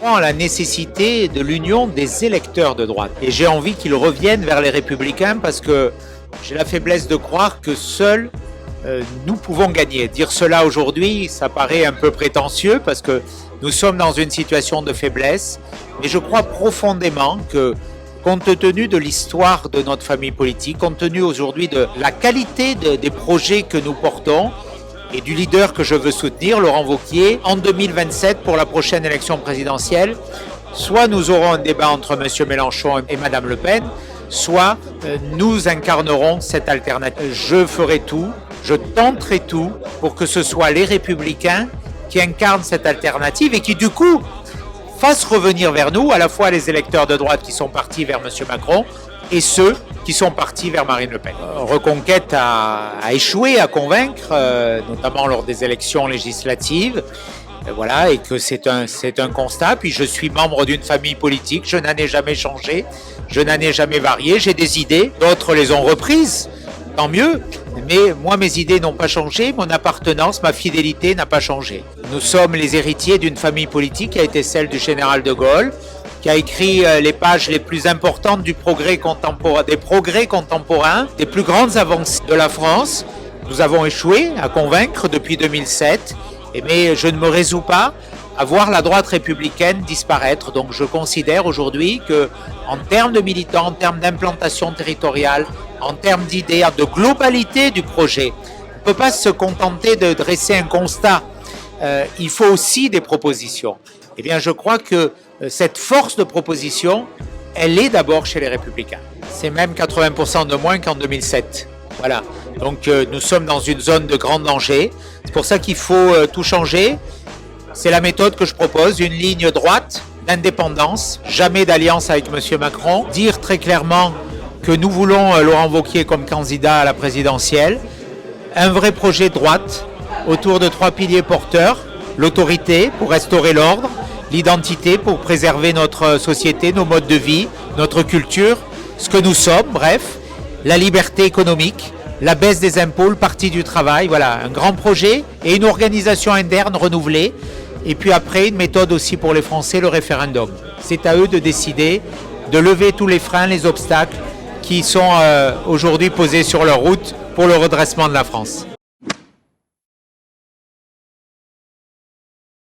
À la nécessité de l'union des électeurs de droite. Et j'ai envie qu'ils reviennent vers les Républicains parce que j'ai la faiblesse de croire que seuls nous pouvons gagner. Dire cela aujourd'hui, ça paraît un peu prétentieux parce que nous sommes dans une situation de faiblesse. Mais je crois profondément que, compte tenu de l'histoire de notre famille politique, compte tenu aujourd'hui de la qualité des projets que nous portons, et du leader que je veux soutenir, Laurent Wauquiez, en 2027 pour la prochaine élection présidentielle, soit nous aurons un débat entre M. Mélenchon et Mme Le Pen, soit nous incarnerons cette alternative. Je ferai tout, je tenterai tout pour que ce soit les Républicains qui incarnent cette alternative et qui du coup fassent revenir vers nous à la fois les électeurs de droite qui sont partis vers M. Macron et ceux qui sont partis vers Marine Le Pen. Reconquête a échoué à convaincre, notamment lors des élections législatives, voilà, et que c'est un constat. Puis je suis membre d'une famille politique, je n'en ai jamais changé, je n'en ai jamais varié, j'ai des idées, d'autres les ont reprises, tant mieux, mais moi mes idées n'ont pas changé, mon appartenance, ma fidélité n'a pas changé. Nous sommes les héritiers d'une famille politique qui a été celle du général de Gaulle, qui a écrit les pages les plus importantes des progrès contemporains, des plus grandes avancées de la France. Nous avons échoué à convaincre depuis 2007, mais je ne me résous pas à voir la droite républicaine disparaître. Donc je considère aujourd'hui qu'en termes de militants, en termes d'implantation territoriale, en termes d'idées, de globalité du projet, on ne peut pas se contenter de dresser un constat. Il faut aussi des propositions. Eh bien, je crois que cette force de proposition, elle est d'abord chez les Républicains. C'est même 80% de moins qu'en 2007. Voilà. Donc, nous sommes dans une zone de grand danger. C'est pour ça qu'il faut tout changer. C'est la méthode que je propose, une ligne droite d'indépendance, jamais d'alliance avec M. Macron. Dire très clairement que nous voulons Laurent Wauquiez comme candidat à la présidentielle. Un vrai projet de droite autour de 3 piliers porteurs. L'autorité pour restaurer l'ordre, l'identité pour préserver notre société, nos modes de vie, notre culture, ce que nous sommes, bref, la liberté économique, la baisse des impôts, le parti du travail, voilà, un grand projet et une organisation interne renouvelée. Et puis après, une méthode aussi pour les Français, le référendum. C'est à eux de décider, de lever tous les freins, les obstacles qui sont aujourd'hui posés sur leur route pour le redressement de la France.